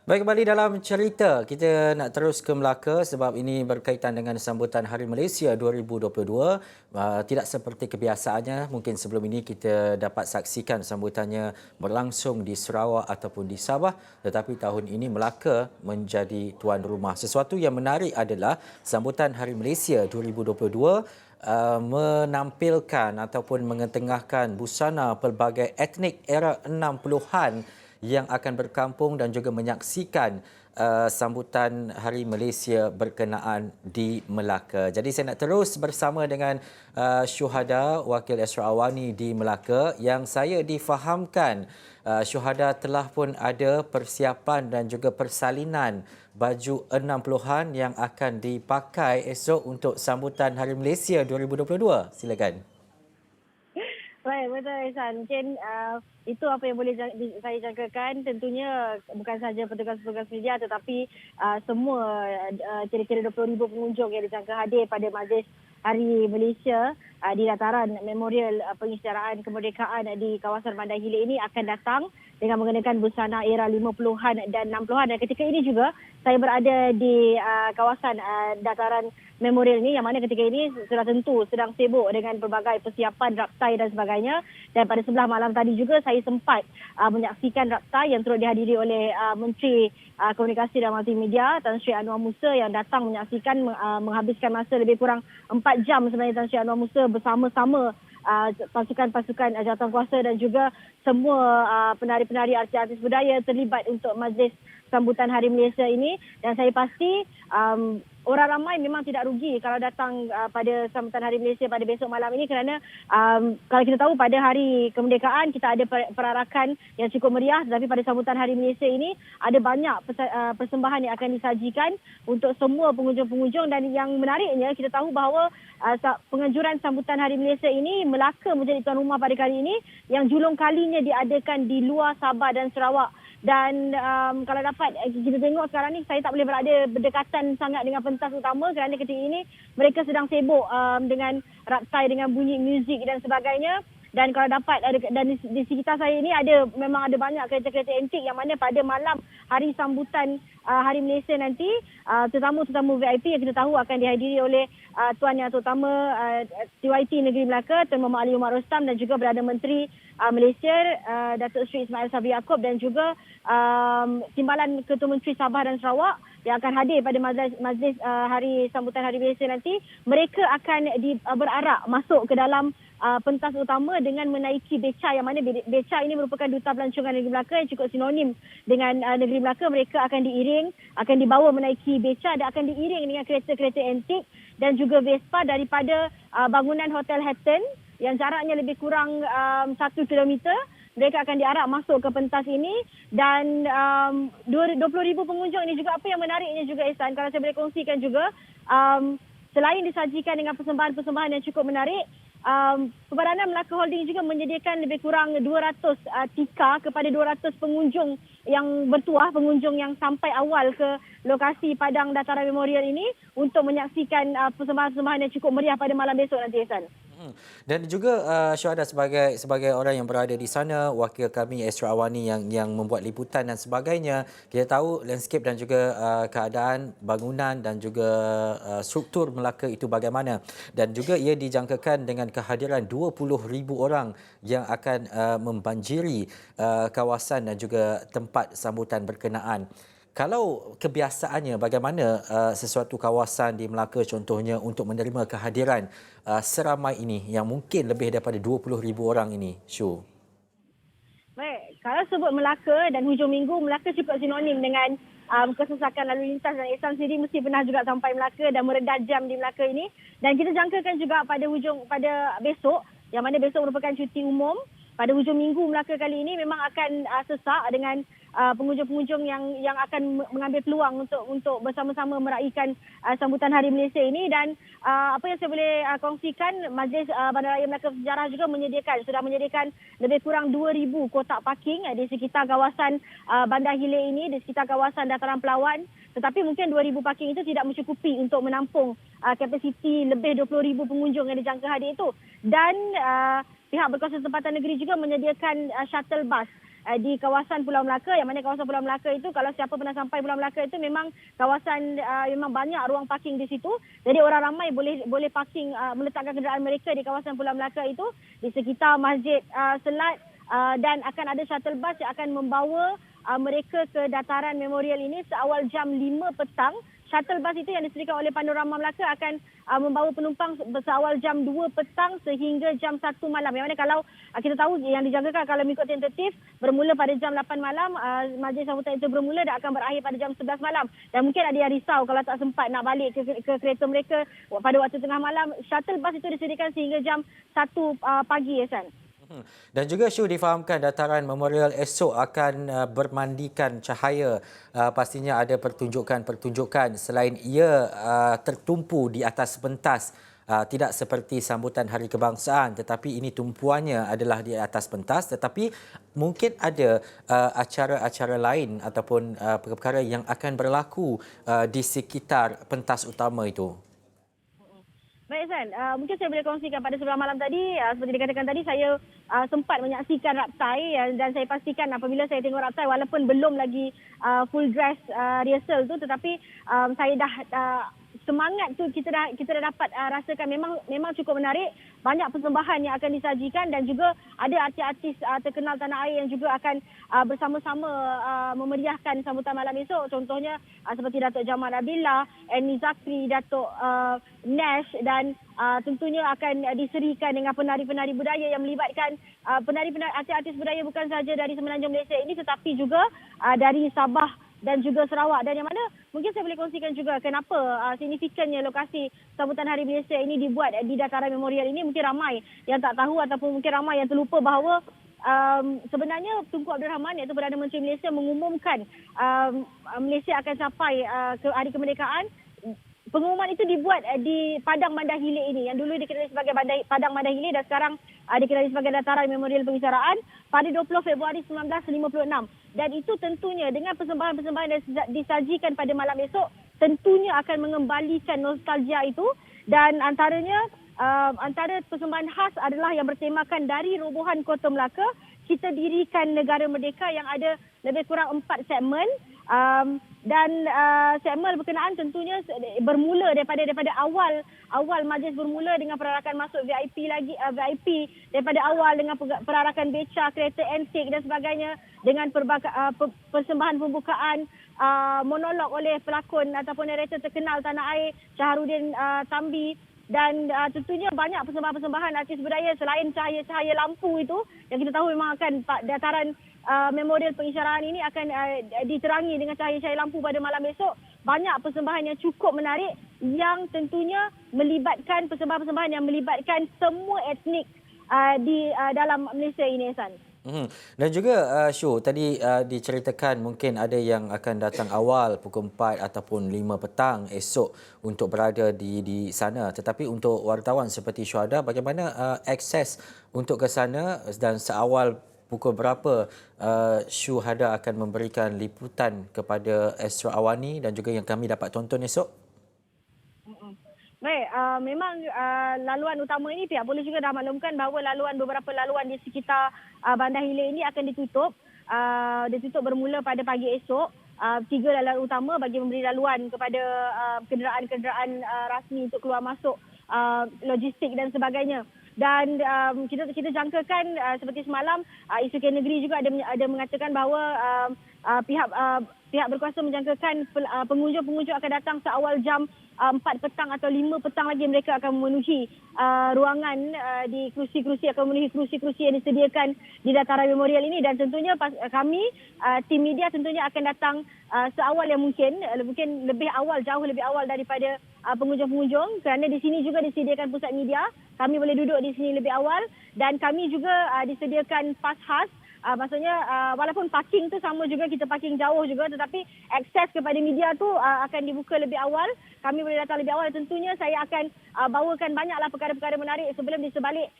Baik, kembali dalam cerita, kita nak terus ke Melaka sebab ini berkaitan dengan sambutan Hari Malaysia 2022. Tidak seperti kebiasaannya, mungkin sebelum ini kita dapat saksikan sambutannya berlangsung di Sarawak ataupun di Sabah. Tetapi tahun ini Melaka menjadi tuan rumah. Sesuatu yang menarik adalah sambutan Hari Malaysia 2022 menampilkan ataupun mengetengahkan busana pelbagai etnik era 60-an yang akan berkampung dan juga menyaksikan sambutan Hari Malaysia berkenaan di Melaka. Jadi saya nak terus bersama dengan Syuhada, Wakil Ashraf Awani di Melaka, yang saya difahamkan Syuhada telah pun ada persiapan dan juga persalinan baju 60-an yang akan dipakai esok untuk sambutan Hari Malaysia 2022. Silakan. Baik, betul Ihsan. Mungkin itu apa yang boleh saya jangkakan. Tentunya bukan sahaja petugas-petugas media tetapi semua kira-kira 20,000 pengunjung yang dijangka hadir pada majlis Hari Malaysia di dataran Memorial Pengisytiharaan Kemerdekaan di kawasan Bandar Hilir ini akan datang dengan mengenakan busana era 50-an dan 60-an. Dan ketika ini juga saya berada di kawasan dataran Memorial ini, yang mana ketika ini sudah tentu sedang sibuk dengan pelbagai persiapan raptai dan sebagainya. Dan pada sebelah malam tadi juga saya sempat menyaksikan raptai yang turut dihadiri oleh Menteri Komunikasi dan Multimedia Tan Sri Anwar Musa, yang datang menyaksikan menghabiskan masa lebih kurang 4 jam sebenarnya Tan Sri Anwar Musa bersama-sama pasukan-pasukan jawatankuasa dan juga semua penari-penari, artis-artis budaya terlibat untuk majlis sambutan Hari Malaysia ini. Dan saya pasti orang ramai memang tidak rugi kalau datang pada sambutan Hari Malaysia pada besok malam ini, kerana kalau kita tahu pada hari kemerdekaan kita ada perarakan yang cukup meriah, tetapi pada sambutan Hari Malaysia ini ada banyak persembahan yang akan disajikan untuk semua pengunjung-pengunjung. Dan yang menariknya, kita tahu bahawa penganjuran sambutan Hari Malaysia ini, Melaka menjadi tuan rumah pada kali ini, yang julung kalinya diadakan di luar Sabah dan Sarawak. Dan kalau dapat kita tengok sekarang ni, saya tak boleh berada berdekatan sangat dengan pentas utama kerana ketika ini mereka sedang sibuk dengan raptai, dengan bunyi muzik dan sebagainya. Dan kalau dapat dan di sekitar saya ini memang ada banyak kereta-kereta antik, yang mana pada malam hari sambutan Hari Malaysia nanti tetamu-tetamu VIP yang kita tahu akan dihadiri oleh Tuan Yang Terutama TYT Negeri Melaka Tuan Muhammad Ali Umar Rostam, dan juga Perdana Menteri Malaysia Datuk Seri Ismail Sabri Yaakob, dan juga Timbalan Ketua Menteri Sabah dan Sarawak yang akan hadir pada majlis hari sambutan Hari Malaysia nanti. Mereka akan berarak masuk ke dalam pentas utama dengan menaiki beca, yang mana beca ini merupakan duta pelancongan negeri Melaka yang cukup sinonim dengan negeri Melaka. Mereka akan akan dibawa menaiki beca dan akan diiring dengan kereta-kereta antik dan juga Vespa daripada bangunan Hotel Hatton yang jaraknya lebih kurang 1 kilometer. Mereka akan diarak masuk ke pentas ini. Dan 20,000 pengunjung ini juga, apa yang menariknya juga Ihsan, kalau saya boleh kongsikan juga, selain disajikan dengan persembahan-persembahan yang cukup menarik, Perbadanan Melaka Holding juga menyediakan lebih kurang 200 tikar kepada 200 pengunjung yang bertuah, pengunjung yang sampai awal ke lokasi Padang Dataran Memorial ini untuk menyaksikan persembahan-persembahan yang cukup meriah pada malam besok nanti, Ihsan. Dan juga Syuhada, sebagai orang yang berada di sana, wakil kami Ashraf Awani yang membuat liputan dan sebagainya, kita tahu landscape dan juga keadaan bangunan dan juga struktur Melaka itu bagaimana, dan juga ia dijangkakan dengan kehadiran 20,000 orang yang akan membanjiri kawasan dan juga tempat sambutan berkenaan. Kalau kebiasaannya, bagaimana sesuatu kawasan di Melaka contohnya untuk menerima kehadiran seramai ini yang mungkin lebih daripada 20,000 orang ini, Syu? Baik, kalau sebut Melaka dan hujung minggu, Melaka cukup sinonim dengan kesesakan lalu lintas, dan Ihsan sendiri mesti pernah juga sampai Melaka dan meredah jam di Melaka ini. Dan kita jangkakan juga pada besok, yang mana besok merupakan cuti umum. Pada hujung minggu Melaka kali ini memang akan sesak dengan pengunjung-pengunjung yang akan mengambil peluang untuk bersama-sama meraihkan sambutan Hari Malaysia ini. Dan apa yang saya boleh kongsikan, Majlis Bandaraya Melaka Sejarah juga sudah menyediakan lebih kurang 2,000 kotak parking di sekitar kawasan Bandar Hilir ini, di sekitar kawasan Dataran Pelawan. Tetapi mungkin 2,000 parking itu tidak mencukupi untuk menampung kapasiti lebih 20,000 pengunjung yang dijangka hadir itu. Dan pihak berkuasa tempatan negeri juga menyediakan shuttle bus di kawasan Pulau Melaka, yang mana kawasan Pulau Melaka itu kalau siapa pernah sampai Pulau Melaka itu memang kawasan memang banyak ruang parking di situ. Jadi orang ramai boleh parking meletakkan kenderaan mereka di kawasan Pulau Melaka itu di sekitar Masjid Selat, dan akan ada shuttle bus yang akan membawa mereka ke dataran memorial ini seawal jam 5 petang. Shuttle bus itu yang disediakan oleh Panorama Melaka akan membawa penumpang seawal jam 2 petang sehingga jam 1 malam. Yang mana kalau kita tahu yang dijangkakan kalau mengikut tentatif bermula pada jam 8 malam, majlis sambutan itu bermula dan akan berakhir pada jam 11 malam. Dan mungkin ada yang risau kalau tak sempat nak balik ke kereta mereka pada waktu tengah malam. Shuttle bus itu disediakan sehingga jam 1 pagi, Ehsan. Dan juga Syu difahamkan dataran memorial esok akan bermandikan cahaya. Pastinya ada pertunjukan-pertunjukan selain ia tertumpu di atas pentas. Tidak seperti sambutan Hari Kebangsaan, tetapi ini tumpuannya adalah di atas pentas, tetapi mungkin ada acara-acara lain ataupun perkara yang akan berlaku di sekitar pentas utama itu. Baik, San. Mungkin saya boleh kongsikan pada sebelah malam tadi, seperti dikatakan tadi, saya sempat menyaksikan raptai dan saya pastikan apabila saya tengok raptai, walaupun belum lagi full dress rehearsal tu, tetapi saya dah semangat tu kita dah dapat rasakan memang cukup menarik. Banyak persembahan yang akan disajikan dan juga ada artis-artis terkenal tanah air yang juga akan bersama-sama memeriahkan sambutan malam esok. Contohnya seperti Datuk Jamal Abdillah, Annie Zakri, Datuk Nash, dan tentunya akan diserikan dengan penari-penari budaya yang melibatkan artis-artis budaya bukan sahaja dari Semenanjung Malaysia ini tetapi juga dari Sabah dan juga Sarawak. Dan yang mana mungkin saya boleh kongsikan juga kenapa signifikannya lokasi sambutan Hari Malaysia ini dibuat di dataran memorial ini. Mungkin ramai yang tak tahu ataupun mungkin ramai yang terlupa bahawa sebenarnya Tunku Abdul Rahman iaitu Perdana Menteri Malaysia mengumumkan Malaysia akan capai ke Hari Kemerdekaan. Pengumuman itu dibuat di Padang Bandar Hilir ini, yang dulu dikenali sebagai Padang Bandar Hilir dan sekarang dikenali sebagai Dataran Memorial Pengisaraan pada 20 Februari 1956. Dan itu tentunya dengan persembahan-persembahan yang disajikan pada malam esok tentunya akan mengembalikan nostalgia itu. Dan antara persembahan khas adalah yang bertemakan dari robohan Kota Melaka, kita dirikan negara merdeka, yang ada lebih kurang 4 segmen. Dan segmen berkenaan tentunya bermula daripada awal majlis bermula dengan perarakan masuk VIP VIP daripada awal dengan perarakan beca, kereta antik dan sebagainya, dengan persembahan pembukaan monolog oleh pelakon ataupun narrator terkenal tanah air Syahrudin Tambi. Dan tentunya banyak persembahan-persembahan artis budaya selain cahaya-cahaya lampu itu yang kita tahu memang akan dataran memorial pengisyaraan ini akan diterangi dengan cahaya-cahaya lampu pada malam esok. Banyak persembahan yang cukup menarik yang tentunya melibatkan persembahan-persembahan yang melibatkan semua etnik di dalam Malaysia ini, Ehsan. Dan juga Syu, tadi diceritakan mungkin ada yang akan datang awal pukul 4 ataupun 5 petang esok untuk berada di sana. Tetapi untuk wartawan seperti Syuhada, bagaimana akses untuk ke sana dan seawal pukul berapa Syuhada akan memberikan liputan kepada Astro Awani dan juga yang kami dapat tonton esok? Baik, memang laluan utama ini pihak polis juga dah maklumkan bahawa beberapa laluan di sekitar Bandar Hilir ini akan ditutup. Ditutup bermula pada pagi esok. 3 laluan utama bagi memberi laluan kepada kenderaan-kenderaan rasmi untuk keluar masuk logistik dan sebagainya. Dan kita jangkakan seperti semalam Isu Cabinet Negeri juga ada mengatakan bahawa pihak berkuasa menjangkakan pengunjung-pengunjung akan datang seawal jam 4 petang atau 5 petang lagi mereka akan memenuhi ruangan di kerusi-kerusi, akan memenuhi kerusi-kerusi yang disediakan di dataran memorial ini. Dan tentunya kami, tim media tentunya akan datang seawal yang mungkin lebih awal, jauh lebih awal daripada pengunjung-pengunjung, kerana di sini juga disediakan pusat media. Kami boleh duduk di sini lebih awal dan kami juga disediakan pas khas. Maksudnya walaupun parking tu sama juga, kita parking jauh juga, tetapi akses kepada media tu akan dibuka lebih awal. Kami boleh datang lebih awal. Tentunya saya akan bawakan banyaklah perkara-perkara menarik sebelum di sebalik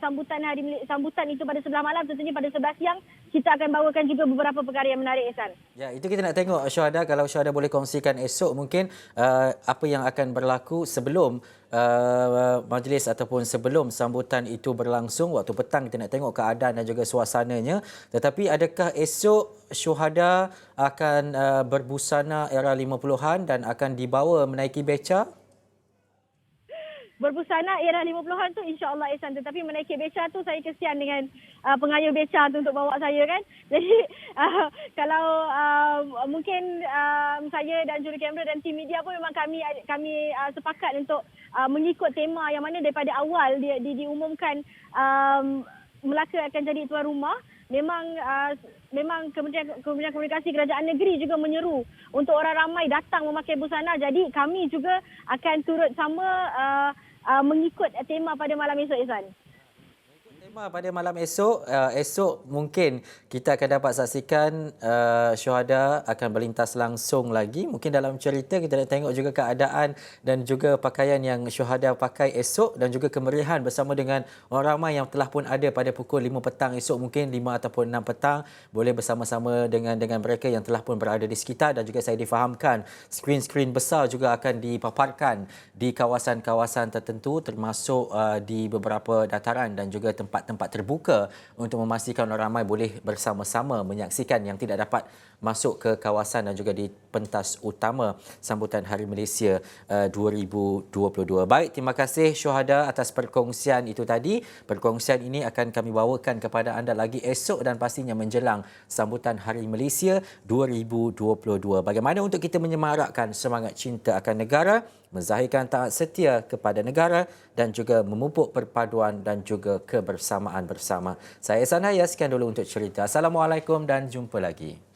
sambutan itu pada sebelah malam. Tentunya pada sebelah siang kita akan bawakan juga beberapa perkara yang menarik, Ehsan. Ya, itu kita nak tengok Syuhada, kalau Syuhada boleh kongsikan esok mungkin apa yang akan berlaku sebelum majlis ataupun sebelum sambutan itu berlangsung, waktu petang kita nak tengok keadaan dan juga suasananya. Tetapi adakah esok syuhada akan berbusana era 50-an dan akan dibawa menaiki beca? Berbusana era 50-an tu insya-Allah Ihsan, tetapi menaiki beca tu saya kesian dengan pengayuh beca tu untuk bawa saya kan. Jadi kalau mungkin saya dan jurukamera dan tim media pun memang kami sepakat untuk mengikut tema yang mana daripada awal dia diumumkan Melaka akan jadi tuan rumah. Memang Kementerian Komunikasi Kerajaan Negeri juga menyeru untuk orang ramai datang memakai busana. Jadi kami juga akan turut sama mengikut tema pada malam esok, Ihsan. Tema pada malam esok, esok mungkin kita akan dapat saksikan syuhada akan berlintas langsung lagi. Mungkin dalam cerita kita nak tengok juga keadaan dan juga pakaian yang syuhada pakai esok dan juga kemeriahan bersama dengan orang ramai yang telah pun ada pada pukul 5 petang esok, mungkin 5 ataupun 6 petang, boleh bersama-sama dengan mereka yang telah pun berada di sekitar. Dan juga saya difahamkan skrin-skrin besar juga akan dipaparkan di kawasan-kawasan tertentu, termasuk di beberapa dataran dan juga tempat terbuka untuk memastikan orang ramai boleh bersama-sama menyaksikan yang tidak dapat masuk ke kawasan dan juga di pentas utama sambutan Hari Malaysia 2022. Baik, terima kasih syuhada atas perkongsian itu tadi. Perkongsian ini akan kami bawakan kepada anda lagi esok dan pastinya menjelang sambutan Hari Malaysia 2022. Bagaimana untuk kita menyemarakkan semangat cinta akan negara, menzahirkan taat setia kepada negara dan juga memupuk perpaduan dan juga kebersamaan bersama. Saya Ihsan Hayas, sekian dulu untuk cerita. Assalamualaikum dan jumpa lagi.